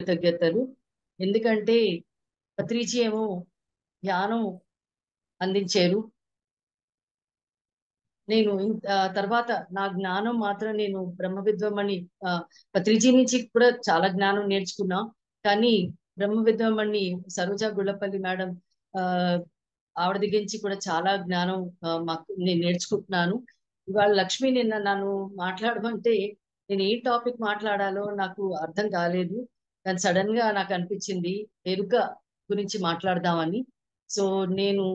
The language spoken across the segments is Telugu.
కృతజ్ఞతలు. ఎందుకంటే పత్రిజీ ఏమో జ్ఞానం అందించారు. నేను తర్వాత నా జ్ఞానం మాత్రం నేను బ్రహ్మ విద్వమణి పత్రిజీ నుంచి కూడా చాలా జ్ఞానం నేర్చుకున్నా. కానీ బ్రహ్మ విద్వమణి సరోజ గుళ్ళపల్లి మేడం ఆ ఆవిడ దగ్గర నుంచి కూడా చాలా జ్ఞానం మాకు నేను నేర్చుకుంటున్నాను. ఇవాళ లక్ష్మి నిన్న నన్ను మాట్లాడమంటే నేను ఏ టాపిక్ మాట్లాడాలో నాకు అర్థం కాలేదు. కానీ సడన్ గా నాకు అనిపించింది ఎరుక గురించి మాట్లాడదామని. సో నేను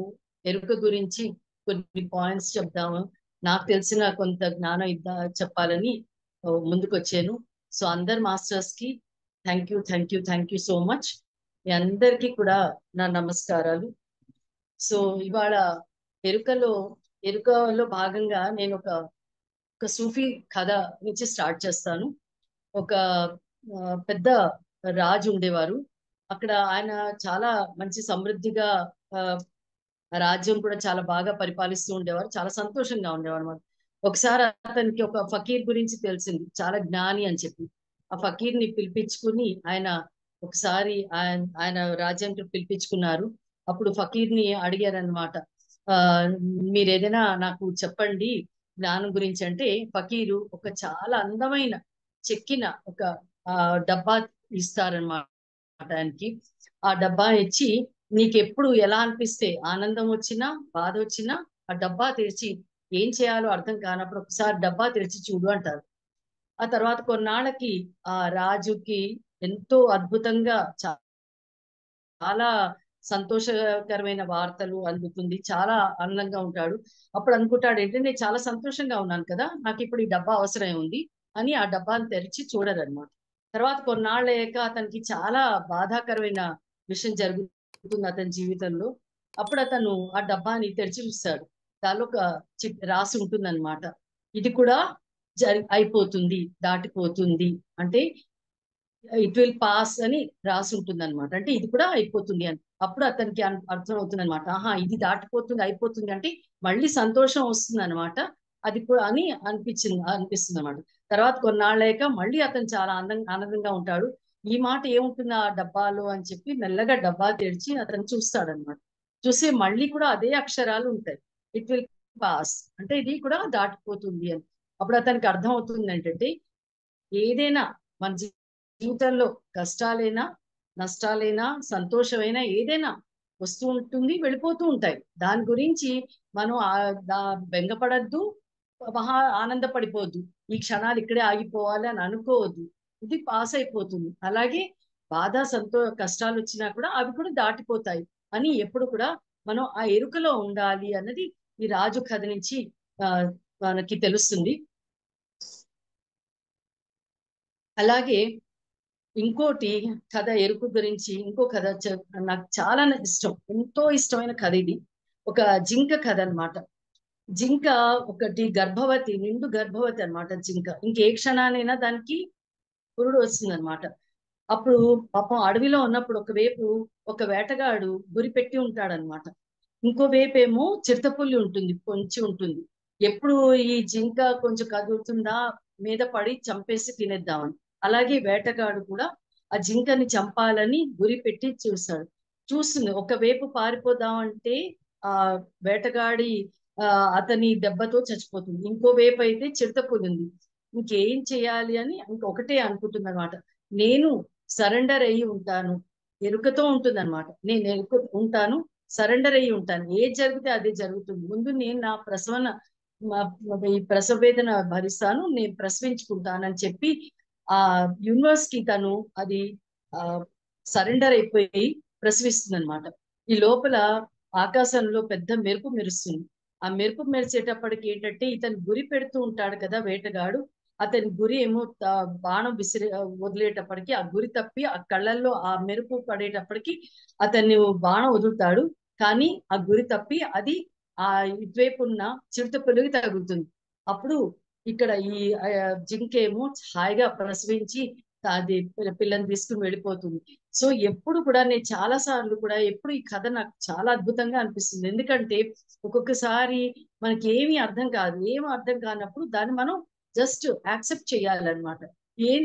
ఎరుక గురించి కొన్ని పాయింట్స్ చెప్దాము, నాకు తెలిసిన కొంత జ్ఞానం చెప్పాలని ముందుకు వచ్చాను. సో అందరు మాస్టర్స్ కి థ్యాంక్ యూ సో మచ్. మీ అందరికీ కూడా నా నమస్కారాలు. సో ఇవాళ ఎరుకలో ఎరుకలో భాగంగా నేను ఒక సూఫీ కథ నుంచి స్టార్ట్ చేస్తాను. ఒక పెద్ద రాజు ఉండేవారు. అక్కడ ఆయన చాలా మంచి సమృద్ధిగా ఆ, రాజ్యం కూడా చాలా బాగా పరిపాలిస్తూ ఉండేవారు. చాలా సంతోషంగా ఉండేవారు అన్నమాట. ఒకసారి అతనికి ఒక ఫకీర్ గురించి తెలిసింది, చాలా జ్ఞాని అని చెప్పి. ఆ ఫకీర్ ని పిలిపించుకుని ఆయన ఒకసారి ఆయన రాజ్యానికి పిలిపించుకున్నారు. అప్పుడు ఫకీర్ ని అడిగారనమాట, ఆ మీరు ఏదైనా నాకు చెప్పండి జ్ఞానం గురించి. అంటే ఫకీరు ఒక చాలా అందమైన చెక్కిన ఒక డబ్బా ఇస్తారనమాట ఆయనకి. ఆ డబ్బా ఇచ్చి నీకెప్పుడు ఎలా అనిపిస్తే ఆనందం వచ్చినా బాధ వచ్చినా ఆ డబ్బా తెరిచి ఏం చేయాలో అర్థం కానప్పుడు ఒకసారి డబ్బా తెరిచి చూడు అంటారు. ఆ తర్వాత కొన్నాళ్ళకి ఆ రాజుకి ఎంతో అద్భుతంగా చాలా సంతోషకరమైన వార్తలు అందుతుంది. చాలా ఆనందంగా ఉంటాడు. అప్పుడు అనుకుంటాడు ఏంటంటే నేను చాలా సంతోషంగా ఉన్నాను కదా, నాకు ఇప్పుడు ఈ డబ్బా అవసరం ఉంది అని ఆ డబ్బాని తెరిచి చూడరన్నమాట. తర్వాత కొన్నాళ్ళు అయ్యాక అతనికి చాలా బాధాకరమైన విషయం జరుగుతుంది అతని జీవితంలో. అప్పుడు అతను ఆ డబ్బాని తెరిచి చూస్తాడు. దానిలో ఒక రాసి ఉంటుందన్నమాట, ఇది కూడా అయిపోతుంది, దాటిపోతుంది. అంటే ఇట్ విల్ పాస్ అని రాసి ఉంటుంది అనమాట. అంటే ఇది కూడా అయిపోతుంది అని. అప్పుడు అతనికి అర్థం అవుతుంది అనమాట, ఆహా ఇది దాటిపోతుంది అయిపోతుంది అంటే మళ్ళీ సంతోషం వస్తుంది అనమాట. అది కూడా అని అనిపిస్తుంది అనమాట. తర్వాత కొన్నాళ్ళాక మళ్ళీ అతను చాలా ఆనందంగా ఉంటాడు. ఈ మాట ఏముంటుంది ఆ డబ్బాలో అని చెప్పి మెల్లగా డబ్బా తెరిచి అతను చూస్తాడనమాట. చూసి మళ్ళీ కూడా అదే అక్షరాలు ఉంటాయి, ఇట్ విల్ పాస్, అంటే ఇది కూడా దాటిపోతుంది అని. అప్పుడు అతనికి అర్థం అవుతుంది ఏంటంటే ఏదైనా మన జీవితంలో కష్టాలైనా నష్టాలైనా సంతోషమైనా ఏదైనా వస్తూ ఉంటుంది, వెళ్ళిపోతూ ఉంటాయి. దాని గురించి మనం బెంగపడద్దు, మహా ఆనందపడిపోవద్దు, ఈ క్షణాలు ఇక్కడే ఆగిపోవాలి అని అనుకోవద్దు. ఇది పాస్ అయిపోతుంది. అలాగే బాధ కష్టాలు వచ్చినా కూడా అవి కూడా దాటిపోతాయి అని ఎప్పుడు కూడా మనం ఆ ఎరుకలో ఉండాలి అన్నది ఈ రాజు కథ నుంచి ఆ మనకి తెలుస్తుంది. అలాగే ఇంకోటి కథ ఎరుకు గురించి ఇంకో కథ నాకు చాలా ఇష్టం, ఎంతో ఇష్టమైన కథ ఇది. ఒక జింక కథ అన్నమాట. జింక ఒకటి గర్భవతి, నిండు గర్భవతి అన్నమాట. జింక ఇంకే క్షణానైనా దానికి పురుడు వస్తుంది అనమాట. అప్పుడు పాపం అడవిలో ఉన్నప్పుడు ఒకవైపు ఒక వేటగాడు గురి పెట్టి ఉంటాడనమాట. ఇంకో వైపు ఏమో చిరుతపుల్లి ఉంటుంది, పొంచి ఉంటుంది. ఎప్పుడు ఈ జింక కొంచెం కదులుతుందా మీద పడి చంపేసి తినేద్దామని. అలాగే వేటగాడు కూడా ఆ జింకని చంపాలని గురి పెట్టి చూస్తుంది. ఒకవైపు పారిపోదామంటే ఆ వేటగాడి ఆ అతని దెబ్బతో చచ్చిపోతుంది. ఇంకో వైపు అయితే చిరుతపులి ఉంది. ఇంకేం చేయాలి అని ఇంకొకటే అనుకుంటుంది అనమాట, నేను సరెండర్ అయ్యి ఉంటాను. ఎరుకతో ఉంటుంది అనమాట, నేను ఎరుక ఉంటాను, సరెండర్ అయ్యి ఉంటాను, ఏది జరిగితే అదే జరుగుతుంది. ముందు నేను నా ఈ ప్రసవ వేదన భరిస్తాను, నేను ప్రసవించుకుంటానని చెప్పి ఆ యూనివర్స్ కి తను అది ఆ సరెండర్ అయిపోయి ప్రసవిస్తుంది అనమాట. ఈ లోపల ఆకాశంలో పెద్ద మెరుపు మెరుస్తుంది. ఆ మెరుపు మెరిసేటప్పటికి ఏంటంటే ఇతను గురి పెడుతూ ఉంటాడు కదా వేటగాడు, అతని గురి ఏమో బాణం వదిలేటప్పటికి ఆ గురి తప్పి ఆ కళ్ళల్లో ఆ మెరుపు పడేటప్పటికి అతన్ని బాణం వదులుతాడు. కానీ ఆ గురి తప్పి అది ఆ ఇటువైపు ఉన్న చిరుత పులికి తగులుతుంది. అప్పుడు ఇక్కడ ఈ జింకేమో హాయిగా ప్రసవించి అది పిల్లని తీసుకుని వెళ్ళిపోతుంది. సో ఎప్పుడు కూడా నేను చాలా సార్లు కూడా ఎప్పుడు ఈ కథ నాకు చాలా అద్భుతంగా అనిపిస్తుంది. ఎందుకంటే ఒక్కొక్కసారి మనకి ఏమీ అర్థం కాదు, ఏమి అర్థం కానప్పుడు దాన్ని మనం జస్ట్ యాక్సెప్ట్ చేయాలన్నమాట. ఏం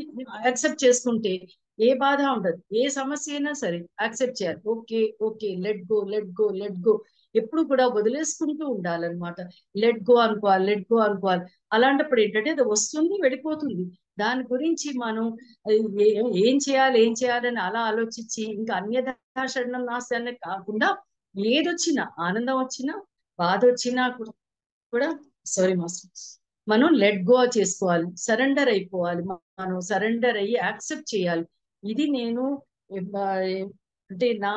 యాక్సెప్ట్ చేసుకుంటే ఏ బాధ ఉండదు. ఏ సమస్య అయినా సరే యాక్సెప్ట్ చేయాలి. Okay, okay, let go, let go, let go. ఎప్పుడు కూడా వదిలేసుకుంటూ ఉండాలన్నమాట. లెట్ గో అనుకోవాలి, లెట్ గో అనుకోవాలి. అలాంటప్పుడు ఏంటంటే అది వస్తుంది, వెళ్ళిపోతుంది. దాని గురించి మనం ఏం చేయాలి, ఏం చేయాలని అలా ఆలోచించి ఇంకా అన్యథా శరణం నాస్తి అనే కాకుండా ఏదొచ్చినా, ఆనందం వచ్చినా, బాధ వచ్చినా కూడా సారీ మాస్టర్, మనం లెట్ గో చేసుకోవాలి, సరెండర్ అయిపోవాలి. మనం సరెండర్ అయ్యి యాక్సెప్ట్ చేయాలి. ఇది నేను అంటే నా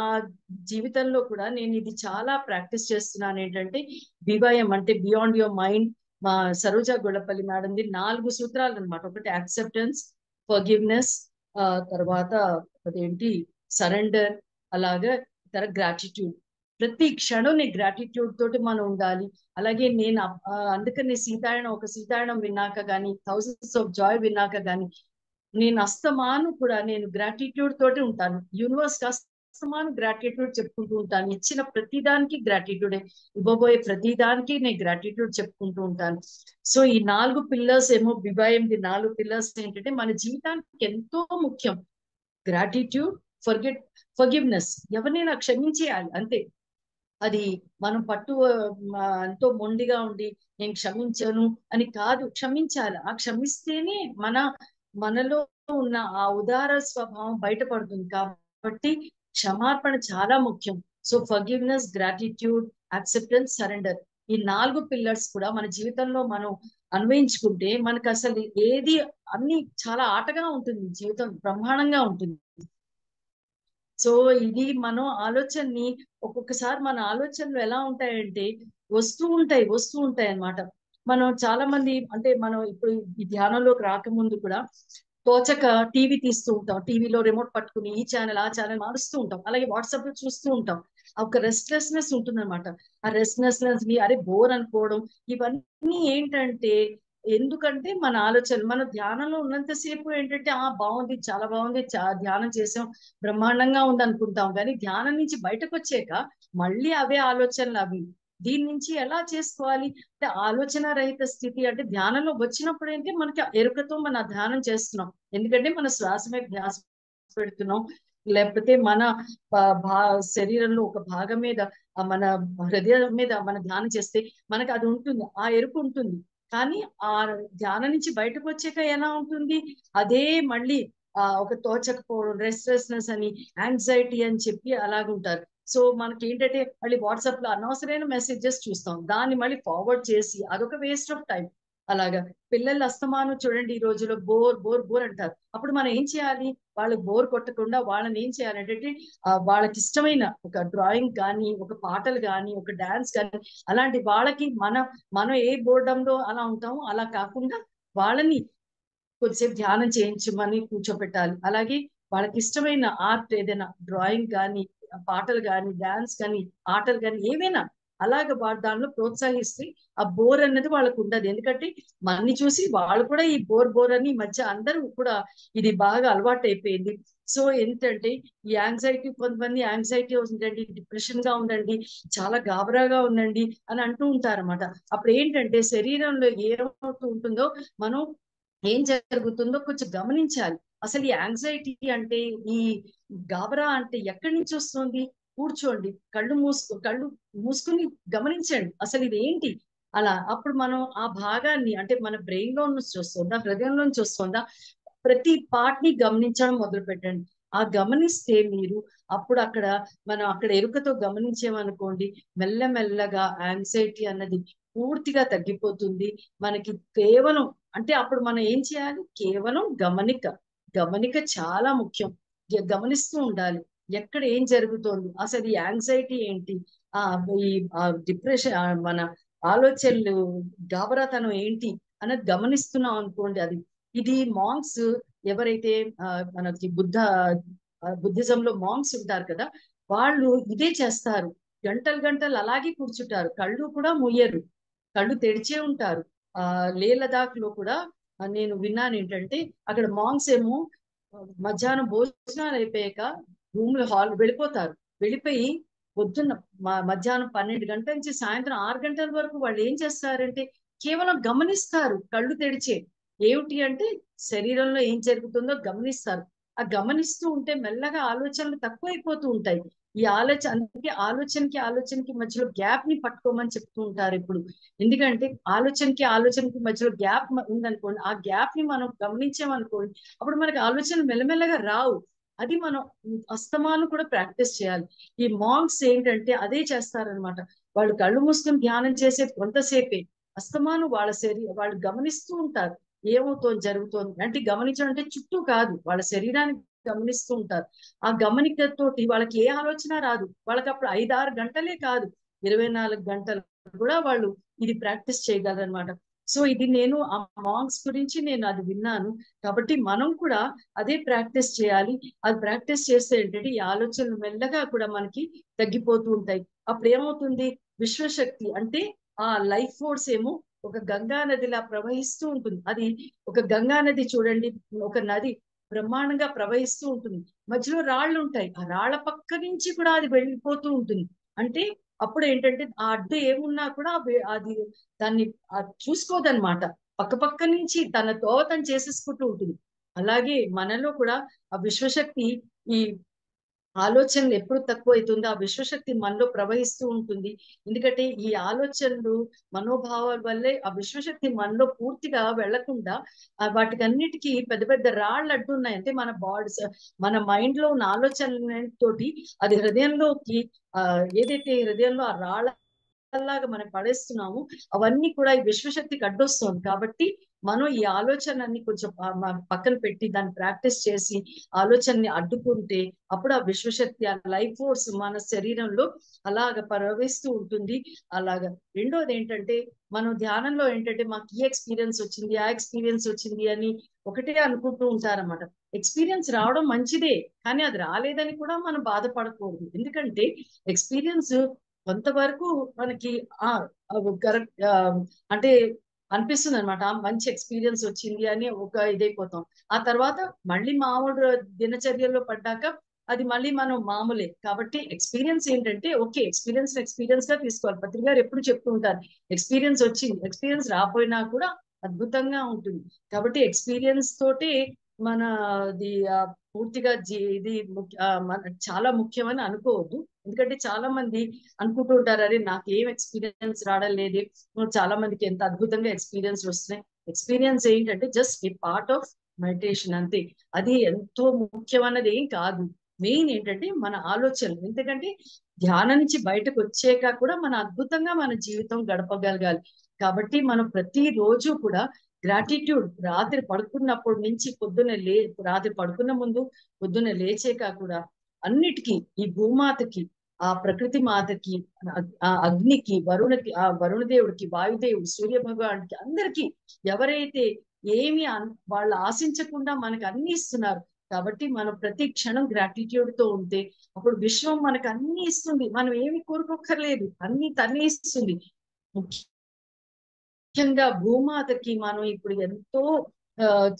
జీవితంలో కూడా నేను ఇది చాలా ప్రాక్టీస్ చేస్తున్నాను. ఏంటంటే బివైఎం అంటే బియాండ్ యువర్ మైండ్, మా సరోజా గుళ్ళపల్లి మేడంది 4 సూత్రాలు అనమాట. ఒకటి యాక్సెప్టెన్స్, ఫర్గివ్నెస్, తర్వాత అదేంటి సరెండర్, అలాగే గ్రాటిట్యూడ్. ప్రతి క్షణం నీ గ్రాటిట్యూడ్ తోటి మనం ఉండాలి. అలాగే నేను అందుకని సీతాయనం, ఒక సీతాయనం విన్నాక గాని, థౌసండ్స్ ఆఫ్ జాయ్ విన్నాక గాని, నేను అస్తమాను కూడా నేను గ్రాటిట్యూడ్ తోటి ఉంటాను. యూనివర్స్ కి అస్తమాను గ్రాటిట్యూడ్ చెప్పుకుంటూ ఉంటాను. ఇచ్చిన ప్రతిదానికి గ్రాటిట్యూడే, ఇవ్వబోయే ప్రతిదానికి నేను గ్రాటిట్యూడ్ చెప్పుకుంటూ ఉంటాను. సో ఈ 4 పిల్లర్స్ ఏమో బిబాయంది 4 పిల్లర్స్ ఏంటంటే మన జీవితానికి ఎంతో ముఖ్యం. గ్రాటిట్యూడ్, ఫర్గివ్నెస్, ఎవరినైనా క్షమించేయాలి అంతే. అది మనం ఎంతో మొండిగా ఉండి నేను క్షమించను అని కాదు, క్షమించాలి. ఆ క్షమిస్తేనే మనలో ఉన్న ఆ ఉదార స్వభావం బయటపడుతుంది. కాబట్టి క్షమాపణ చాలా ముఖ్యం. So forgiveness, gratitude, acceptance, surrender, ఈ 4 పిల్లర్స్ కూడా మన జీవితంలో మనం అన్వయించుకుంటే మనకు అసలు ఏది అన్ని చాలా ఆటగా ఉంటుంది, జీవితం బ్రహ్మాండంగా ఉంటుంది. సో ఇది మనం ఆలోచనని ఒక్కొక్కసారి మన ఆలోచనలు ఎలా ఉంటాయంటే వస్తూ ఉంటాయి అన్నమాట. మనం చాలా మంది అంటే మనం ఇప్పుడు ఈ ధ్యానంలోకి రాకముందు కూడా తోచక టీవీ తీస్తూ ఉంటాం. టీవీలో రిమోట్ పట్టుకుని ఈ ఛానల్, ఆ ఛానల్ మారుస్తూ ఉంటాం. అలాగే వాట్సాప్ లో చూస్తూ ఉంటాం. ఒక రెస్ట్లెస్నెస్ ఉంటుందన్నమాట. ఆ రెస్ట్లెస్నెస్ ని అరే బోర్ అనుకోవడం, ఇవన్నీ ఏంటంటే ఎందుకంటే మన ఆలోచన, మన ధ్యానంలో ఉన్నంతసేపు ఏంటంటే బాగుంది, చాలా బాగుంది, ధ్యానం చేసాం, బ్రహ్మాండంగా ఉంది అనుకుంటాం. కానీ ధ్యానం నుంచి బయటకు వచ్చాక మళ్ళీ అవే ఆలోచనలు అవి. దీని నుంచి ఎలా చేసుకోవాలి అంటే ఆలోచన రహిత స్థితి అంటే ధ్యానంలో వచ్చినప్పుడు ఏంటి మనకి ఎరుకతో మన ధ్యానం చేస్తున్నాం. ఎందుకంటే మన శ్వాస మీద ధ్యాస పెడుతున్నాం. లేకపోతే మన శరీరంలో ఒక భాగం మీద మన హృదయం మీద మన ధ్యానం చేస్తే మనకి అది ఉంటుంది, ఆ ఎరుక ఉంటుంది. కానీ ఆ ధ్యానం నుంచి బయటకు వచ్చాక ఎలా ఉంటుంది, అదే మళ్ళీ ఒక తోచకపోవడం, రెస్ట్లెస్నెస్ అని, యాంగ్జైటీ అని చెప్పి అలాగుంటారు. సో మనకి ఏంటంటే మళ్ళీ వాట్సాప్ లో అనవసరమైన మెసేజెస్ చూస్తాం, దాన్ని మళ్ళీ ఫార్వర్డ్ చేసి అదొక వేస్ట్ ఆఫ్ టైం. అలాగా పిల్లలు అస్తమానం చూడండి ఈ రోజులో బోర్ బోర్ బోర్ అంటారు. అప్పుడు మనం ఏం చేయాలి, వాళ్ళకి బోర్ కొట్టకుండా వాళ్ళని ఏం చేయాలంటే వాళ్ళకి ఇష్టమైన ఒక డ్రాయింగ్ కానీ, ఒక పాటలు కానీ, ఒక డాన్స్ కానీ, అలాంటి వాళ్ళకి మనం ఏ బోర్డంలో అలా ఉంటామో అలా కాకుండా వాళ్ళని కొద్దిసేపు ధ్యానం చేయించమని కూర్చోపెట్టాలి. అలాగే వాళ్ళకి ఇష్టమైన ఆర్ట్ ఏదైనా డ్రాయింగ్ కానీ, పాటలు కానీ, డాన్స్ కానీ, ఆటలు కానీ ఏవైనా అలాగ దానిలో ప్రోత్సహిస్తే ఆ బోర్ అన్నది వాళ్ళకు ఉండదు. ఎందుకంటే మనని చూసి వాళ్ళు కూడా ఈ బోర్ అని మధ్య అందరూ కూడా ఇది బాగా అలవాటు అయిపోయింది. సో ఏంటంటే ఈ యాంగ్జైటీ, కొంతమంది యాంగ్జైటీ ఉందండి, డిప్రెషన్ గా ఉండండి, చాలా గాబరాగా ఉందండి అని అంటూ ఉంటారన్నమాట. అప్పుడు ఏంటంటే శరీరంలో ఏమవుతూ ఉంటుందో మనం ఏం జరుగుతుందో కొంచెం గమనించాలి. అసలు ఈ యాంగ్జైటీ అంటే, ఈ గాబరా అంటే ఎక్కడి నుంచి వస్తుంది? కూర్చోండి, కళ్ళు మూసుకుని గమనించండి అసలు ఇది ఏంటి. అలా అప్పుడు మనం ఆ భాగాన్ని అంటే మన బ్రెయిన్ లో నుంచి వస్తుందా, హృదయంలో నుంచి వస్తుందా, ప్రతి పార్ట్ ని గమనించడం మొదలు పెట్టండి. ఆ గమనిస్తే మీరు అప్పుడు మనం అక్కడ ఎరుకతో గమనించామనుకోండి, మెల్లమెల్లగా యాంగ్జైటీ అన్నది పూర్తిగా తగ్గిపోతుంది. మనకి కేవలం అంటే అప్పుడు మనం ఏం చేయాలి, కేవలం గమనిక చాలా ముఖ్యం. గమనిస్తూ ఉండాలి ఎక్కడ ఏం జరుగుతోంది, అసలు ఈ యాంగ్జైటీ ఏంటి, ఆ ఈ డిప్రెషన్, మన ఆలోచనలు, గాబరాతనం ఏంటి అన్నది గమనిస్తున్నాం అనుకోండి. ఇది మాంక్స్ ఎవరైతే మనకి బుద్ధిజంలో మాంక్స్ ఉంటారు కదా, వాళ్ళు ఇదే చేస్తారు. గంటలు గంటలు అలాగే కూర్చుంటారు, కళ్ళు కూడా ముయ్యరు, కళ్ళు తెరిచే ఉంటారు. లే లదాఖ్ లో కూడా నేను విన్నాను ఏంటంటే అక్కడ మాంగ్స్ ఏమో మధ్యాహ్నం భోజనాలు అయిపోయాక రూమ్ లో వెళ్ళిపోతారు. వెళ్ళిపోయి పొద్దున్న మధ్యాహ్నం 12 గంటల నుంచి సాయంత్రం 6 గంటల వరకు వాళ్ళు ఏం చేస్తారంటే కేవలం గమనిస్తారు, కళ్ళు తెరిచే. ఏమిటి అంటే శరీరంలో ఏం జరుగుతుందో గమనిస్తారు. ఆ గమనిస్తూ ఉంటే మెల్లగా ఆలోచనలు తక్కువైపోతూ ఉంటాయి. ఈ అందుకే ఆలోచనకి మధ్యలో గ్యాప్ ని పట్టుకోమని చెప్తూ ఉంటారు ఇప్పుడు. ఎందుకంటే ఆలోచనకి మధ్యలో గ్యాప్ ఉందనుకోండి, ఆ గ్యాప్ ని మనం గమనించామనుకోండి, అప్పుడు మనకి ఆలోచనలు మెల్లమెల్లగా రావు. అది మనం అస్తమాను కూడా ప్రాక్టీస్ చేయాలి. ఈ మాంక్స్ ఏంటంటే అదే చేస్తారనమాట. వాళ్ళు కళ్ళు మూసుకొని ధ్యానం చేసేది కొంతసేపే. అస్తమాను వాళ్ళు గమనిస్తూ ఉంటారు. ఏమవుతోంది జరుగుతోంది అంటే, గమనించడం అంటే చుట్టూ కాదు, వాళ్ళ శరీరాన్ని గమనిస్తూ ఉంటారు. ఆ గమనికతోటి వాళ్ళకి ఏ ఆలోచన రాదు. వాళ్ళకి అప్పుడు 5-6 గంటలే కాదు, 24 గంటలు కూడా వాళ్ళు ఇది ప్రాక్టీస్ చేయగలరనమాట. సో ఇది నేను ఆ మాంక్స్ గురించి నేను అది విన్నాను. కాబట్టి మనం కూడా అదే ప్రాక్టీస్ చేయాలి. అది ప్రాక్టీస్ చేస్తే ఏంటంటే ఈ ఆలోచనలు మెల్లగా కూడా మనకి తగ్గిపోతూ ఉంటాయి. అప్పుడు ఏమవుతుంది, విశ్వశక్తి అంటే ఆ లైఫ్ ఫోర్స్ ఏమో ఒక గంగా నదిలా ప్రవహిస్తూ ఉంటుంది. అది ఒక గంగా నది చూడండి, ఒక నది బ్రహ్మాండంగా ప్రవహిస్తూ ఉంటుంది. మధ్యలో రాళ్ళు ఉంటాయి, ఆ రాళ్ల పక్క నుంచి కూడా అది వెళ్ళిపోతూ ఉంటుంది. అంటే అప్పుడు ఏంటంటే ఆ అడ్డు ఏమున్నా కూడా అది దాన్ని చూసుకోదన్నమాట. పక్క పక్క నుంచి తన తోవతను చేసేసుకుంటూ ఉంటుంది. అలాగే మనలో కూడా ఆ విశ్వశక్తి ఈ ఆలోచనలు ఎప్పుడు తక్కువ అవుతుందో ఆ విశ్వశక్తి మనలో ప్రవహిస్తూ ఉంటుంది. ఎందుకంటే ఈ ఆలోచనలు మనోభావాల వల్లే ఆ విశ్వశక్తి మనలో పూర్తిగా వెళ్లకుండా వాటికన్నిటికీ పెద్ద పెద్ద రాళ్ళు అడ్డున్నాయి. అంటే మన మైండ్ లో ఉన్న ఆలోచనలతోటి అది హృదయంలోకి ఏదైతే హృదయంలో ఆ రాళ్ళ లాగా మనం పడేస్తున్నాము, అవన్నీ కూడా ఈ విశ్వశక్తికి అడ్డొస్తుంది. కాబట్టి మనం ఈ ఆలోచనని కొంచెం పక్కన పెట్టి దాన్ని ప్రాక్టీస్ చేసి ఆలోచనని అడ్డుకుంటే అప్పుడు ఆ విశ్వశక్తి, ఆ లైఫ్ ఫోర్స్ మన శరీరంలో అలాగ ప్రవహిస్తూ ఉంటుంది. అలాగా రెండోది ఏంటంటే, మనం ధ్యానంలో ఏంటంటే మాకు ఈ ఎక్స్పీరియన్స్ వచ్చింది, ఆ ఎక్స్పీరియన్స్ వచ్చింది అని ఒకటే అనుకుంటూ ఉంటారన్నమాట. ఎక్స్పీరియన్స్ రావడం మంచిదే, కానీ అది రాలేదని కూడా మనం బాధపడకూడదు. ఎందుకంటే ఎక్స్పీరియన్స్ కొంతవరకు మనకి ఆ కరెక్ట్ అంటే అనిపిస్తుంది అనమాట. మంచి ఎక్స్పీరియన్స్ వచ్చింది అని ఒక ఇదైపోతాం. ఆ తర్వాత మళ్ళీ మామూలు దినచర్యల్లో పడ్డాక అది మళ్ళీ మనం మామూలే. కాబట్టి ఎక్స్పీరియన్స్ ఏంటంటే ఓకే, ఎక్స్పీరియన్స్ గా తీసుకోవాలి. పత్రిక గారు ఎప్పుడు చెప్తూ ఉంటారు, ఎక్స్పీరియన్స్ వచ్చింది, ఎక్స్పీరియన్స్ రాపోయినా కూడా అద్భుతంగా ఉంటుంది. కాబట్టి ఎక్స్పీరియన్స్ తోటి మనది పూర్తిగా ఇది చాలా ముఖ్యమని అనుకోవద్దు. ఎందుకంటే చాలా మంది అనుకుంటూ ఉంటారు, అరే నాకేం ఎక్స్పీరియన్స్ రావడం లేదే, చాలా మందికి ఎంత అద్భుతంగా ఎక్స్పీరియన్స్ వస్తున్నాయి. ఎక్స్పీరియన్స్ ఏంటంటే just a part of meditation అంతే. అది ఎంతో ముఖ్యమైనది ఏం కాదు. మెయిన్ ఏంటంటే మన ఆలోచనలు. ఎందుకంటే ధ్యానం నుంచి బయటకు వచ్చాక కూడా మన అద్భుతంగా మన జీవితం గడపగలగాలి. కాబట్టి మనం ప్రతి రోజు కూడా గ్రాటిట్యూడ్, రాత్రి పడుకున్నప్పటి నుంచి రాత్రి పడుకున్న ముందు పొద్దున్న లేచాక కూడా అన్నిటికీ, ఈ భూమాతకి, ఆ ప్రకృతి మాతకి, ఆ అగ్నికి, వరుణదేవుడికి, వాయుదేవుడు, సూర్య భగవానుడికి, అందరికీ ఎవరైతే ఏమి వాళ్ళు ఆశించకుండా మనకు అన్ని ఇస్తున్నారు. కాబట్టి మనం ప్రతి క్షణం గ్రాటిట్యూడ్ తో ఉంటే అప్పుడు విశ్వం మనకు అన్ని ఇస్తుంది. మనం ఏమి కోరుకోక్కర్లేదు, అన్ని తనే ఇస్తుంది. ముఖ్యంగా భూమాతకి మనం ఇప్పుడు ఎంతో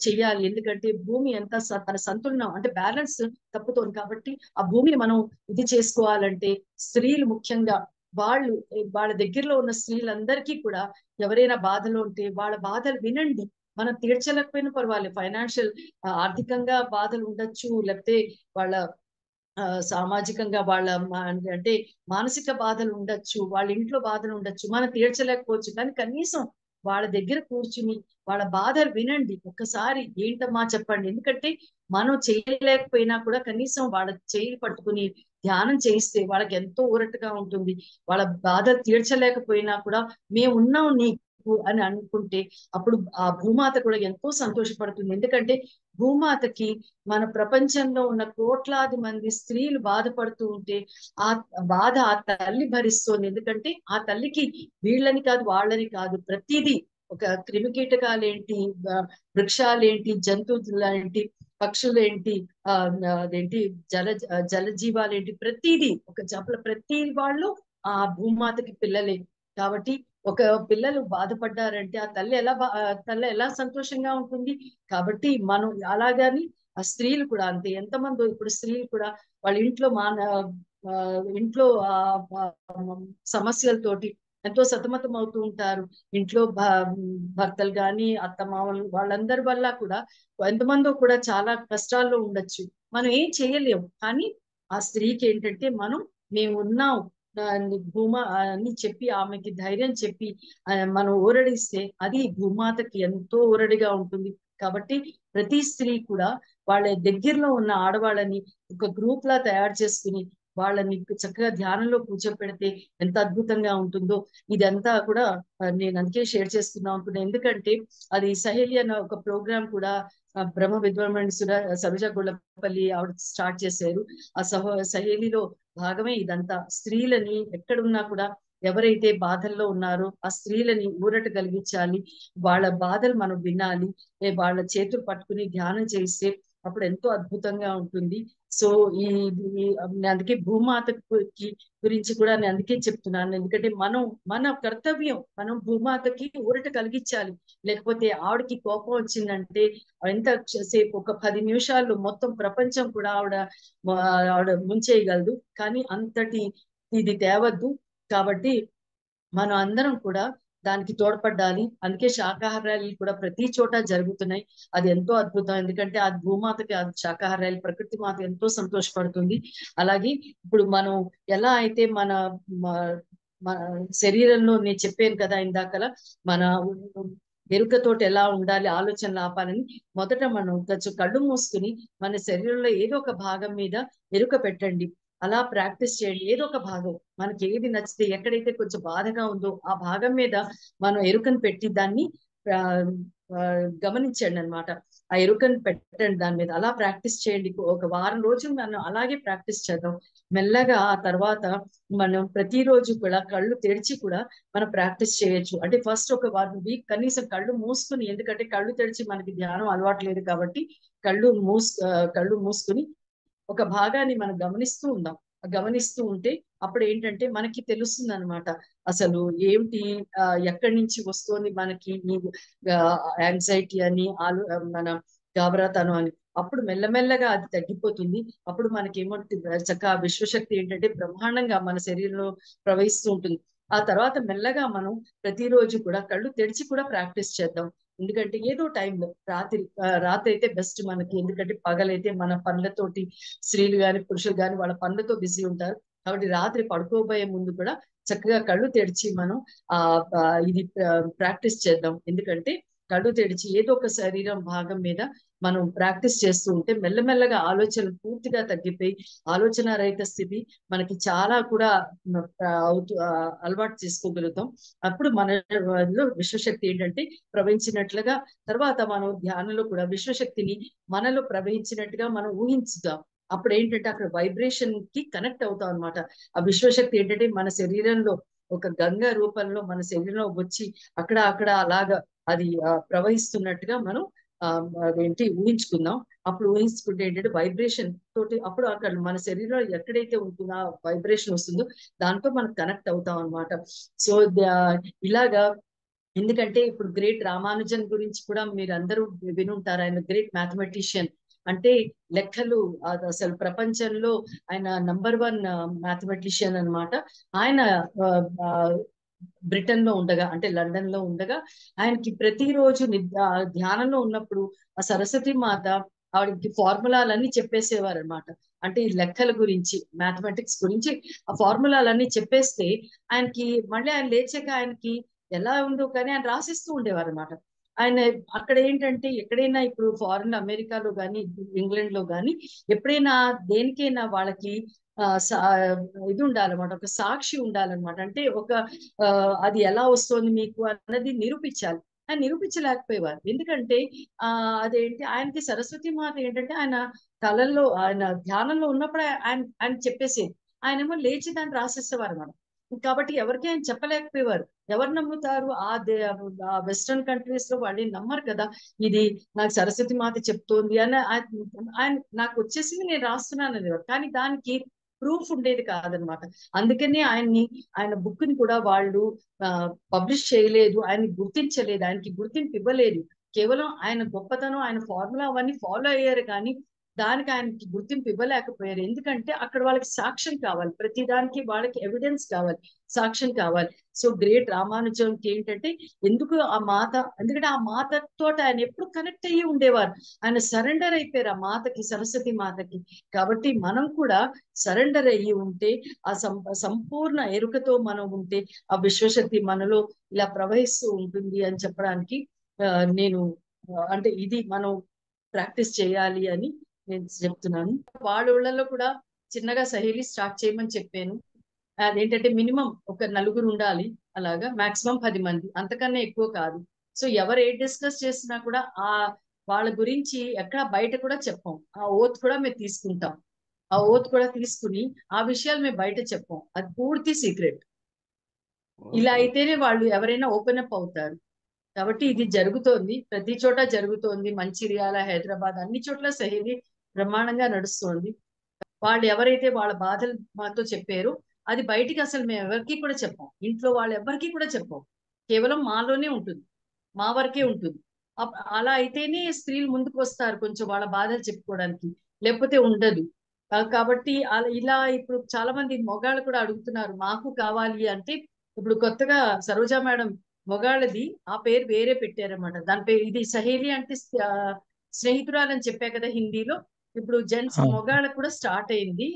చెయ్యాలి. ఎందుకంటే భూమి ఎంత తన సంతులనం అంటే బ్యాలెన్స్ తప్పుతోంది. కాబట్టి ఆ భూమిని మనం ఇది చేసుకోవాలంటే స్త్రీలు ముఖ్యంగా వాళ్ళ దగ్గరలో ఉన్న స్త్రీలందరికీ కూడా ఎవరైనా బాధలో ఉంటే వాళ్ళ బాధలు వినండి. మనం తీర్చలేకపోయినా పర్వాలేదు, ఫైనాన్షియల్ ఆర్థికంగా బాధలు ఉండొచ్చు, లేకపోతే వాళ్ళ సామాజికంగా అంటే మానసిక బాధలు ఉండొచ్చు, వాళ్ళ ఇంట్లో బాధలు ఉండొచ్చు, మనం తీర్చలేకపోవచ్చు. కానీ కనీసం వాళ్ళ దగ్గర కూర్చుని వాళ్ళ బాధలు వినండి. ఒక్కసారి ఏంటమ్మా చెప్పండి. ఎందుకంటే మనం చేయలేకపోయినా కూడా కనీసం వాళ్ళ చేయి పట్టుకుని ధ్యానం చేయిస్తే వాళ్ళకి ఎంతో ఊరటగా ఉంటుంది. వాళ్ళ బాధలు తీర్చలేకపోయినా కూడా మేము ఉన్నాం నీకు అని అనుకుంటే అప్పుడు ఆ భూమాత కూడా ఎంతో సంతోషపడుతుంది. ఎందుకంటే భూమాతకి మన ప్రపంచంలో ఉన్న కోట్లాది మంది స్త్రీలు బాధపడుతూ ఉంటే ఆ బాధ ఆ తల్లి భరిస్తోంది. ఎందుకంటే ఆ తల్లికి వీళ్ళని కాదు, వాళ్ళని కాదు, ప్రతిదీ, ఒక క్రిమికీటకాలేంటి, వృక్షాలేంటి, జంతువులేంటి, పక్షులేంటి, అదేంటి జలజీవాలేంటి, ప్రతిదీ ప్రతి వాళ్ళు ఆ భూమాతకి పిల్లలే. కాబట్టి ఒక పిల్లలు బాధపడ్డారంటే ఆ తల్లి ఎలా సంతోషంగా ఉంటుంది. కాబట్టి మనం అలాగని ఆ స్త్రీలు కూడా అంతే. ఎంతమంది ఇప్పుడు స్త్రీలు కూడా వాళ్ళ ఇంట్లో ఇంట్లో సమస్యలతోటి ఎంతో సతమతం అవుతూ ఉంటారు. ఇంట్లో భర్తలు గాని, అత్తమామలు వాళ్ళందరి వల్ల కూడా ఎంతమందో కూడా చాలా కష్టాల్లో ఉండొచ్చు. మనం ఏం చేయలేము. కానీ ఆ స్త్రీకి ఏంటంటే మేము ఉన్నాం భూమా అని చెప్పి ఆమెకి ధైర్యం చెప్పి మనం ఊరడిస్తే అది భూమాతకి ఎంతో ఊరడిగా ఉంటుంది. కాబట్టి ప్రతి స్త్రీ కూడా వాళ్ళ దగ్గరలో ఉన్న ఆడవాళ్ళని ఒక గ్రూప్ లా తయారు చేసుకుని వాళ్ళని చక్కగా ధ్యానంలో కూర్చోపెడితే ఎంత అద్భుతంగా ఉంటుందో ఇదంతా కూడా నేను అందుకే షేర్ చేసుకుందాం అనుకున్నాను. ఎందుకంటే అది సహేలి అన్న ఒక ప్రోగ్రామ్ కూడా బ్రహ్మ విద్వామణి సరోజ గుళ్ళపల్లి ఆవిడ స్టార్ట్ చేశారు. ఆ సహేలిలో భాగమే ఇదంతా. స్త్రీలని ఎక్కడున్నా కూడా ఎవరైతే బాధల్లో ఉన్నారో ఆ స్త్రీలని ఊరట కలిగించాలి. వాళ్ళ బాధలు మనం వినాలి. వాళ్ళ చేతులు పట్టుకుని ధ్యానం చేస్తే అప్పుడు ఎంతో అద్భుతంగా ఉంటుంది. సో ఈ అందుకే భూమాతకి గురించి కూడా నేను అందుకే చెప్తున్నాను. ఎందుకంటే మన కర్తవ్యం మనం భూమాతకి ఊరట కలిగించాలి. లేకపోతే ఆవిడకి కోపం వచ్చిందంటే ఎంత సేపు ఒక 10 నిమిషాల్లో మొత్తం ప్రపంచం కూడా ఆవిడ ముంచేయగలదు. కానీ అంతటి ఇది తేవద్దు. కాబట్టి మనం అందరం కూడా దానికి తోడ్పడాలి. అందుకే శాకాహార ర్యాలీలు కూడా ప్రతి చోట జరుగుతున్నాయి. అది ఎంతో అద్భుతం. ఎందుకంటే ఆ భూమాతకి ఆ శాకాహార ర్యాలీ ప్రకృతి మాత ఎంతో సంతోషపడుతుంది. అలాగే ఇప్పుడు మనం ఎలా అయితే మన శరీరంలో నేను చెప్పాను కదా ఇందాకలా మన ఎరుకతోటి ఎలా ఉండాలి, ఆలోచనలు ఆపాలని మొదట మనం కొంచెం కళ్ళు మూసుకుని మన శరీరంలో ఏదో ఒక భాగం మీద ఎరుక పెట్టండి. అలా ప్రాక్టీస్ చేయండి. ఏదో ఒక భాగం మనకి ఏది నచ్చితే ఎక్కడైతే కొంచెం బాధగా ఉందో ఆ భాగం మీద మనం ఎరుకను పెట్టి దాన్ని గమనించండి అనమాట. ఆ ఎరుకను పెట్టండి దాని మీద. అలా ప్రాక్టీస్ చేయండి. ఒక వారం రోజులు మనం అలాగే ప్రాక్టీస్ చేద్దాం. మెల్లగా ఆ తర్వాత మనం ప్రతిరోజు కూడా కళ్ళు తెరిచి కూడా మనం ప్రాక్టీస్ చేయొచ్చు. అంటే ఫస్ట్ ఒక 1 వీక్ కనీసం కళ్ళు మూసుకుని, ఎందుకంటే కళ్ళు తెరిచి మనకి ధ్యానం అలవాటు లేదు కాబట్టి కళ్ళు మూసుకుని ఒక భాగాన్ని మనం గమనిస్తూ ఉందాం. గమనిస్తూ ఉంటే అప్పుడు ఏంటంటే మనకి తెలుస్తుంది అనమాట. అసలు ఏమిటి ఎక్కడి నుంచి వస్తుంది మనకి యాంగ్జైటీ అని మన గాబరాతనం అని. అప్పుడు మెల్లమెల్లగా అది తగ్గిపోతుంది. అప్పుడు మనకేమవుతుంది చక్కగా విశ్వశక్తి ఏంటంటే బ్రహ్మాండంగా మన శరీరంలో ప్రవహిస్తూ ఉంటుంది. ఆ తర్వాత మెల్లగా మనం ప్రతిరోజు కూడా కళ్ళు తెరిచి కూడా ప్రాక్టీస్ చేద్దాం. ఎందుకంటే ఏదో టైంలో రాత్రి అయితే బెస్ట్ మనకి. ఎందుకంటే పగలైతే మన పనులతోటి స్త్రీలు గాని పురుషులు గాని వాళ్ళ పనులతో బిజీ ఉంటారు. కాబట్టి రాత్రి పడుకోబోయే ముందు కూడా చక్కగా కళ్ళు తెరిచి మనం ఇది ప్రాక్టీస్ చేద్దాం. ఎందుకంటే కళ్ళు తెరిచి ఏదో ఒక శరీరం భాగం మీద మనం ప్రాక్టీస్ చేస్తూ ఉంటే మెల్లమెల్లగా ఆలోచనలు పూర్తిగా తగ్గిపోయి ఆలోచన రహిత స్థితి మనకి చాలా కూడా అలవాటు చేసుకోగలుగుతాం. అప్పుడు మనలో విశ్వశక్తి ఏంటంటే ప్రవహించినట్లుగా తర్వాత మనం ధ్యానంలో కూడా విశ్వశక్తిని మనలో ప్రవహించినట్టుగా మనం ఊహించుదాం. అప్పుడు ఏంటంటే అక్కడ వైబ్రేషన్ కి కనెక్ట్ అవుతాం అనమాట. ఆ విశ్వశక్తి ఏంటంటే మన శరీరంలో ఒక గంగ రూపంలో మన శరీరంలో వచ్చి అక్కడ అలాగా అది ప్రవహిస్తున్నట్టుగా మనం అదేంటి ఊహించుకుందాం. అప్పుడు ఊహించుకుంటే ఏంటంటే వైబ్రేషన్ తోటి అప్పుడు అక్కడ మన శరీరంలో ఎక్కడైతే ఉంటుందో ఆ వైబ్రేషన్ వస్తుందో దాంతో మనం కనెక్ట్ అవుతాం అనమాట. సో ఇలాగా ఎందుకంటే ఇప్పుడు గ్రేట్ రామానుజన్ గురించి కూడా మీరు అందరూ వినుంటారు. ఆయన గ్రేట్ మ్యాథమెటిషియన్. అంటే లెక్కలు అసలు ప్రపంచంలో ఆయన నంబర్ 1 మ్యాథమెటిషియన్ అనమాట. ఆయన బ్రిటన్ లో ఉండగా అంటే లండన్ లో ఉండగా ఆయనకి ప్రతిరోజు ధ్యానంలో ఉన్నప్పుడు ఆ సరస్వతి మాత ఆవిడకి ఫార్ములాలన్నీ చెప్పేసేవారు అనమాట. అంటే ఈ లెక్కల గురించి మ్యాథమెటిక్స్ గురించి ఆ ఫార్ములాలన్నీ చెప్పేస్తే ఆయనకి మళ్ళీ ఆయన లేచాక ఆయనకి ఎలా ఉందో కానీ ఆయన రాసిస్తూ ఉండేవారు అనమాట. ఆయన అక్కడ ఏంటంటే ఎక్కడైనా ఇప్పుడు ఫారిన్ అమెరికాలో కానీ ఇంగ్లాండ్ లో కానీ ఎప్పుడైనా దేనికైనా వాళ్ళకి ఇది ఉండాలన్నమాట. ఒక సాక్షి ఉండాలన్నమాట. అంటే అది ఎలా వస్తుంది మీకు అన్నది నిరూపించాలి. ఆయన నిరూపించలేకపోయేవారు. ఎందుకంటే అదేంటి ఆయనకి సరస్వతి మాత ఏంటంటే ఆయన కళల్లో ఆయన ధ్యానంలో ఉన్నప్పుడు ఆయన చెప్పేసేది. ఆయనేమో లేచి దాన్ని రాసేసేవారు అన్నమాట. కాబట్టి ఎవరికి ఆయన చెప్పలేకపోయేవారు. ఎవరు నమ్ముతారు? ఆ వెస్ట్రన్ కంట్రీస్ లో వాళ్ళు నమ్మరు కదా. ఇది నాకు సరస్వతి మాత చెప్తోంది అని ఆయన నాకు వచ్చేసింది నేను రాస్తున్నాను అనేవారు. కానీ దానికి ప్రూఫ్ ఉండేది కాదనమాట. అందుకని ఆయన బుక్ ని కూడా వాళ్ళు పబ్లిష్ చేయలేదు. ఆయన్ని గుర్తించలేదు. ఆయనకి గుర్తింపు ఇవ్వలేదు. కేవలం ఆయన గొప్పతనం ఆయన ఫార్ములా అవన్నీ ఫాలో అయ్యారు కానీ దానికి ఆయనకి గుర్తింపు ఇవ్వలేకపోయారు. ఎందుకంటే అక్కడ వాళ్ళకి సాక్ష్యం కావాలి, ప్రతి దానికి వాళ్ళకి ఎవిడెన్స్ కావాలి, సాక్ష్యం కావాలి. సో గ్రేట్ రామానుజంకి ఏంటంటే ఎందుకు ఆ మాత, ఎందుకంటే ఆ మాతతో ఆయన ఎప్పుడు కనెక్ట్ అయ్యి ఉండేవారు. ఆయన సరెండర్ అయిపోయారు ఆ మాతకి, సరస్వతి మాతకి. కాబట్టి మనం కూడా సరెండర్ అయ్యి ఉంటే, ఆ సంపూర్ణ ఎరుకతో మనం ఉంటే ఆ విశ్వశక్తి మనలో ఇలా ప్రవహిస్తూ ఉంటుంది అని చెప్పడానికి నేను అంటే ఇది మనం ప్రాక్టీస్ చేయాలి అని నేను చెప్తున్నాను. వాళ్ళ ఊళ్ళలో కూడా చిన్నగా సహేలి స్టార్ట్ చేయమని చెప్పాను. అదేంటంటే మినిమం ఒక నలుగురు ఉండాలి, అలాగా మాక్సిమం 10 మంది, అంతకన్నా ఎక్కువ కాదు. సో ఎవరు ఏది డిస్కస్ చేసినా కూడా ఆ వాళ్ళ గురించి ఎక్కడ బయట కూడా చెప్పాం. ఆ ఓత్ కూడా మేము తీసుకుంటాం. ఆ ఓత్ కూడా తీసుకుని ఆ విషయాలు మేము బయట చెప్పాం. అది పూర్తి సీక్రెట్. ఇలా అయితేనే వాళ్ళు ఎవరైనా ఓపెన్ అప్ అవుతారు. కాబట్టి ఇది జరుగుతోంది, ప్రతి చోట జరుగుతోంది. మంచిర్యాల, హైదరాబాద్ అన్ని చోట్ల సహేలి బ్రహ్మాండంగా నడుస్తోంది. వాళ్ళు ఎవరైతే వాళ్ళ బాధలు మాతో చెప్పారో అది బయటికి అసలు మేము ఎవరికి కూడా చెప్పాం. ఇంట్లో వాళ్ళు ఎవరికి కూడా చెప్పాం. కేవలం మాలోనే ఉంటుంది, మా వరకే ఉంటుంది. అలా అయితేనే స్త్రీలు ముందుకు వస్తారు కొంచెం వాళ్ళ బాధలు చెప్పుకోవడానికి, లేకపోతే ఉండదు. కాబట్టి ఇలా ఇప్పుడు చాలా మంది మొగాళ్ళు కూడా అడుగుతున్నారు మాకు కావాలి అంటే. ఇప్పుడు కొత్తగా సరోజా మేడం మొగాళ్ళది ఆ పేరు వేరే పెట్టారన్నమాట. దాని పేరు ఇది సహేలి అంటే స్నేహితురాలు అని చెప్పా కదా హిందీలో. ఇప్పుడు జెంట్స్ మొగాళ్ళకు కూడా స్టార్ట్ అయింది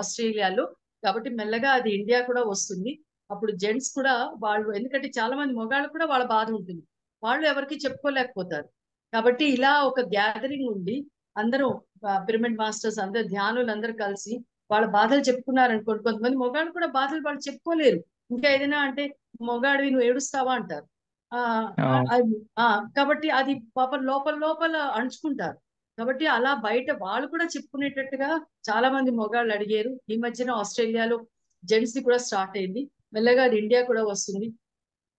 ఆస్ట్రేలియాలో. కాబట్టి మెల్లగా అది ఇండియా కూడా వస్తుంది. అప్పుడు జెంట్స్ కూడా వాళ్ళు, ఎందుకంటే చాలా మంది మొగాళ్ళు కూడా వాళ్ళ బాధ ఉంటుంది, వాళ్ళు ఎవరికి చెప్పుకోలేకపోతారు. కాబట్టి ఇలా ఒక గ్యాదరింగ్ ఉండి అందరూ పిరమిడ్ మాస్టర్స్ అందరు, ధ్యానులు అందరూ కలిసి వాళ్ళ బాధలు చెప్పుకున్నారు అనుకోండి. కొంతమంది మొగాళ్ళు కూడా బాధలు వాళ్ళు చెప్పుకోలేరు. ఇంకా ఏదైనా అంటే మొగాడివి నువ్వు ఏడుస్తావా అంటారు. ఆ ఆ కాబట్టి అది పాపం లోపల లోపల అణుచుకుంటారు. కాబట్టి అలా బయట వాళ్ళు కూడా చెప్పుకునేటట్టుగా చాలా మంది మొగాళ్ళు అడిగారు. ఈ మధ్యన ఆస్ట్రేలియాలో జెంట్స్ ది కూడా స్టార్ట్ అయింది. మెల్లగా అది ఇండియా కూడా వస్తుంది.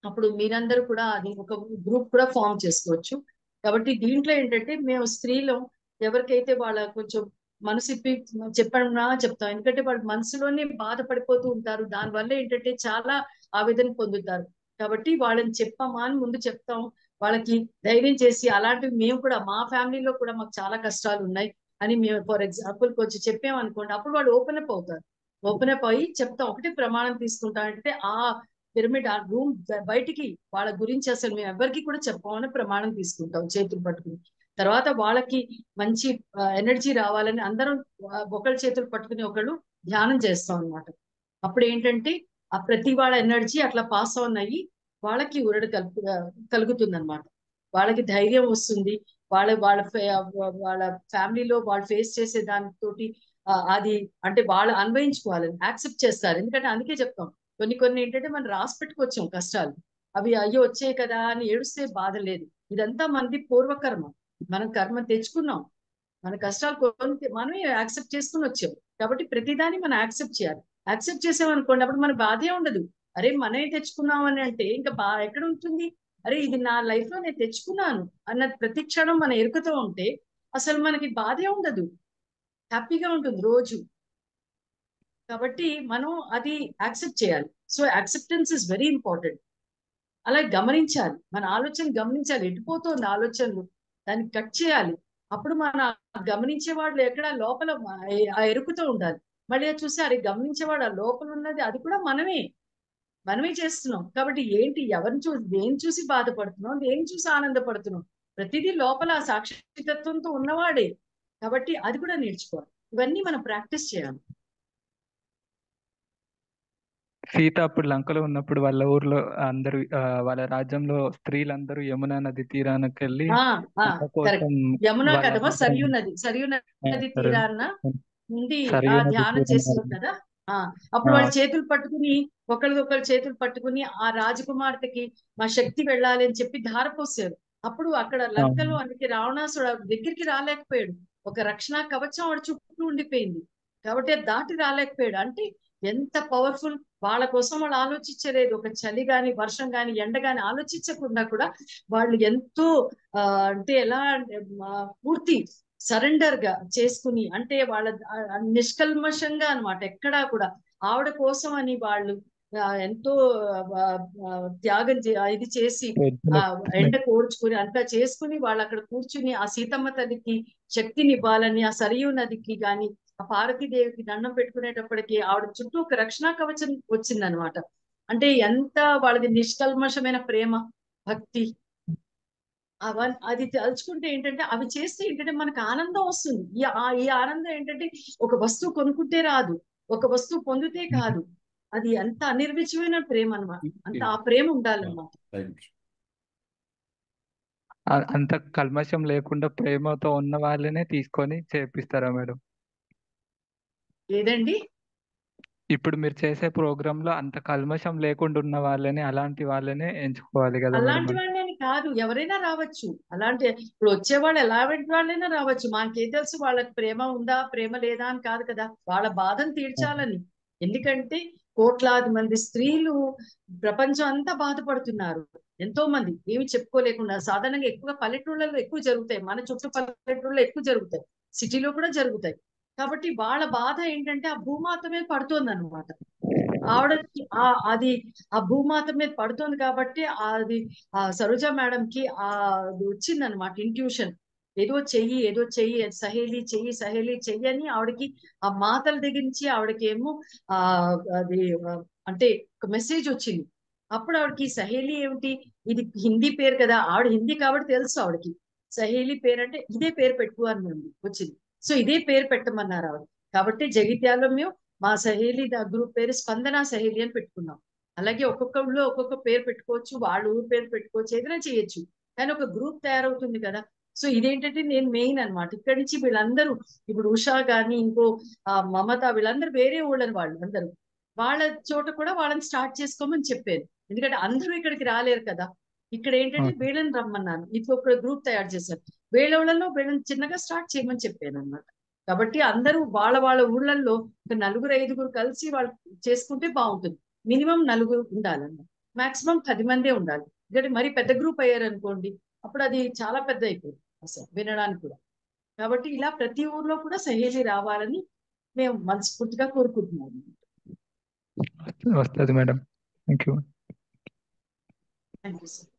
అప్పుడు మీరందరూ కూడా అది ఒక గ్రూప్ కూడా ఫామ్ చేసుకోవచ్చు. కాబట్టి దీంట్లో ఏంటంటే మేము స్త్రీలు ఎవరికైతే వాళ్ళ కొంచెం మనసు ఇప్పి చెప్పన్నా చెప్తాం. ఎందుకంటే వాళ్ళు మనసులోనే బాధపడిపోతూ ఉంటారు. దానివల్ల ఏంటంటే చాలా ఆవేదన పొందుతారు. కాబట్టి వాళ్ళని చెప్పమ్మా అని ముందు చెప్తాం. వాళ్ళకి ధైర్యం చేసి, అలాంటివి మేము కూడా మా ఫ్యామిలీలో కూడా మాకు చాలా కష్టాలు ఉన్నాయి అని మేము ఫర్ ఎగ్జాంపుల్ కొంచెం చెప్పామనుకోండి, అప్పుడు వాళ్ళు ఓపెన్ అప్ అవుతారు. ఓపెన్ అప్ అయ్యి చెప్తాం. ఒకటి ప్రమాణం తీసుకుంటా అంటే ఆ పిరమిడ్ ఆ రూమ్ బయటికి వాళ్ళ గురించి అసలు మేము ఎవరికి కూడా చెప్పమని ప్రమాణం తీసుకుంటాం చేతులు పట్టుకుని. తర్వాత వాళ్ళకి మంచి ఎనర్జీ రావాలని అందరం ఒకళ్ళ చేతులు పట్టుకుని ఒకళ్ళు ధ్యానం చేస్తాం అన్నమాట. అప్పుడు ఏంటంటే ఆ ప్రతి వాళ్ళ ఎనర్జీ అట్లా పాస్ ఆన్ అయ్యి వాళ్ళకి ఉరడ కలుగుతుంది అనమాట. వాళ్ళకి ధైర్యం వస్తుంది. వాళ్ళ వాళ్ళ వాళ్ళ ఫ్యామిలీలో వాళ్ళు ఫేస్ చేసే దానితోటి అది అంటే వాళ్ళు అన్వయించుకోవాలని యాక్సెప్ట్ చేస్తారు. ఎందుకంటే అందుకే చెప్తాం, కొన్ని కొన్ని ఏంటంటే మనం రాసి పెట్టుకొచ్చాం కష్టాలు, అవి అయ్యో వచ్చాయి కదా అని ఏడుస్తే బాధ లేదు. ఇదంతా మనది పూర్వకర్మ, మనం కర్మ తెచ్చుకున్నాం. మన కష్టాలు కొన్ని మనమే యాక్సెప్ట్ చేసుకుని వచ్చాం. కాబట్టి ప్రతిదాన్ని మనం యాక్సెప్ట్ చేయాలి. యాక్సెప్ట్ చేసామనుకోండి అప్పుడు మన బాధే ఉండదు. అరే మనమే తెచ్చుకున్నాం అని అంటే ఇంకా ఎక్కడ ఉంటుంది? అరే ఇది నా లైఫ్ లో నేను తెచ్చుకున్నాను అన్న ప్రతి క్షణం మన ఎరుకతో ఉంటే అసలు మనకి బాధే ఉండదు, హ్యాపీగా ఉంటుంది రోజు. కాబట్టి మనం అది యాక్సెప్ట్ చేయాలి. So acceptance is very important. అలా గమనించాలి, మన ఆలోచన గమనించాలి, ఎటుపోతుంది ఆలోచనలు, దాన్ని కట్ చేయాలి. అప్పుడు మన గమనించే వాళ్ళు ఎక్కడ లోపల ఆ ఎరుకుతో ఉండాలి. మళ్ళీ అది చూసి అరే గమనించేవాడు ఆ లోపల ఉన్నది అది కూడా మనమే, మనమే చేస్తున్నాం. కాబట్టి ఏంటి ఎవరిని చూసి దేని చూసి బాధపడుతున్నాం, దేని చూసి ఆనందపడుతున్నాం, ప్రతిదీ లోపల ఆ సాక్షితత్వంతో ఉన్నవాడే. కాబట్టి అది కూడా నేర్చుకోవాలి. ఇవన్నీ మనం ప్రాక్టీస్ చేయాలి. సీత అప్పుడు లంకలో ఉన్నప్పుడు వాళ్ళ ఊర్లో అందరూ వాళ్ళ రాజ్యంలో స్త్రీలందరూ యమునా నది తీరానికి వెళ్ళి కరెక్ట్. యమునా కదమ్మా, సరియు నది, సరియు నది తీరాన ఉండి ఆ ధ్యానం చేస్తారు కదా. అప్పుడు వాళ్ళ చేతులు పట్టుకుని ఒకళ్ళొకళ్ళు చేతులు పట్టుకుని ఆ రాజకుమార్తెకి మా శక్తి వెళ్ళాలి అని చెప్పి ధారపోసారు. అప్పుడు అక్కడ లంకలో అందుకే రావణాసుడు దగ్గరికి రాలేకపోయాడు. ఒక రక్షణ కవచం వాడు చుట్టూ ఉండిపోయింది. కాబట్టి దాటి రాలేకపోయాడు. అంటే ఎంత పవర్ఫుల్. వాళ్ళ కోసం వాళ్ళు ఆలోచించలేదు. ఒక చలి గాని వర్షం గాని ఎండ గాని ఆలోచించకుండా కూడా వాళ్ళు ఎంతో అంటే ఎలా పూర్తి సరెండర్ గా చేసుకుని, అంటే వాళ్ళ నిష్కల్మషంగా అనమాట, ఎక్కడా కూడా ఆవిడ కోసం అని వాళ్ళు ఎంతో ఆ, ఆ, ఇది చేసి ఆ పొద్దున ఎండ కోర్చుకుని అంతా చేసుకుని వాళ్ళు అక్కడ కూర్చుని ఆ సీతమ్మ తల్లికి శక్తిని ఇవ్వాలని ఆ సరియు నదికి గాని ఆ పార్వతీదేవికి దండం పెట్టుకునేటప్పటికి ఆవిడ చుట్టూ ఒక రక్షణా కవచం వచ్చిందనమాట. అంటే ఎంత వాళ్ళది నిష్కల్మషమైన ప్రేమ, భక్తి, అది తలుచుకుంటే ఏంటంటే అవి చేస్తే ఏంటంటే మనకు ఆనందం వస్తుంది. ఈ ఆనందం ఏంటంటే ఒక వస్తువు కొనుక్కుంటే రాదు, ఒక వస్తువు పొందితే కాదు. అది అంత అనిర్వచమైన ప్రేమ అన్నమాట. అంత ఆ ప్రేమ ఉండాలన్నమాట. అంత కల్మషం లేకుండా ప్రేమతో ఉన్న వాళ్ళనే తీసుకొని చేపిస్తారా మేడం? ఏదండి? ఇప్పుడు మీరు చేసే ప్రోగ్రామ్ లో అంత కల్మషం లేకుండా ఉన్న వాళ్ళని, అలాంటి వాళ్ళనే ఎంచుకోవాలి కదా మేడం అలాంటి మనం? వాళ్ళని కాదు, ఎవరైనా రావచ్చు. అలాంటి ఇప్పుడు వచ్చేవాళ్ళు ఎలాంటి వాళ్ళైనా రావచ్చు. మనకేం తెలుసు వాళ్ళకి ప్రేమ ఉందా ప్రేమ లేదా అని కాదు కదా, వాళ్ళ బాధను తీర్చాలని. ఎందుకంటే కోట్లాది మంది స్త్రీలు ప్రపంచం అంతా బాధపడుతున్నారు. ఎంతో మంది ఏమి చెప్పుకోలేకుండా, సాధారణంగా ఎక్కువ పల్లెటూళ్ళలో ఎక్కువ జరుగుతాయి, మన చుట్టూ పల్లెటూళ్ళలో ఎక్కువ జరుగుతాయి, సిటీలో కూడా జరుగుతాయి. కాబట్టి వాళ్ళ బాధ ఏంటంటే ఆ భూమాత మీద పడుతుంది అనమాట. ఆవిడకి అది ఆ భూమాత మీద పడుతుంది కాబట్టి అది ఆ సరోజ మేడం కి అది వచ్చిందనమాట ఇంట్యూషన్. ఏదో చెయ్యి సహేలి చెయ్యి, సహేలి చెయ్యి అని ఆవిడకి ఆ మాతల దగ్గర నుంచి ఆవిడకి ఏమో ఆ అది అంటే ఒక మెసేజ్ వచ్చింది. అప్పుడు ఆవిడకి సహేలి ఏమిటి, ఇది హిందీ పేరు కదా, ఆవిడ హిందీ కాబట్టి తెలుసు ఆవిడకి. సహేలి పేరు అంటే ఇదే పేరు పెట్టు అని వచ్చింది. సో ఇదే పేరు పెట్టమన్నారు ఆవిడ. కాబట్టి జగిత్యాలలో మేము మా సహేలి గ్రూప్ పేరు స్పందన సహేలి అని పెట్టుకున్నాం. అలాగే ఒక్కొక్క ఊళ్ళో ఒక్కొక్క పేరు పెట్టుకోవచ్చు, వాళ్ళ ఊరు పేరు పెట్టుకోవచ్చు, ఏదైనా చేయొచ్చు. కానీ ఒక గ్రూప్ తయారవుతుంది కదా. సో ఇదేంటంటే నేను మెయిన్ అన్నమాట. ఇక్కడి నుంచి వీళ్ళందరూ ఇప్పుడు ఉషా గాని ఇంకో మమత వీళ్ళందరూ వేరే ఊళ్ళని వాళ్ళు అందరూ వాళ్ళ చోట కూడా వాళ్ళని స్టార్ట్ చేసుకోమని చెప్పాను. ఎందుకంటే అందరూ ఇక్కడికి రాలేరు కదా. ఇక్కడ ఏంటంటే వీళ్ళని రమ్మన్నాను, ఇంకొక గ్రూప్ తయారు చేశాను. వీళ్ళలో వీళ్ళని చిన్నగా స్టార్ట్ చేయమని చెప్పాను అన్నమాట. కాబట్టి అందరూ వాళ్ళ వాళ్ళ ఊళ్ళల్లో ఒక నలుగురు ఐదుగురు కలిసి వాళ్ళు చేసుకుంటే బాగుంటుంది. మినిమం నలుగురు ఉండాలన్నమాట, మాక్సిమం 10 మందే ఉండాలి. ఎందుకంటే మరి పెద్ద గ్రూప్ అయ్యారు అనుకోండి, అప్పుడు అది చాలా పెద్ద అయిపోతుంది అసలు వినడానికి కూడా. కాబట్టి ఇలా ప్రతి ఊర్లో కూడా సహేలి రావాలని మేము మనస్ఫూర్తిగా కోరుకుంటున్నాము. వస్తుంది madam. Thank you. Thank you sir.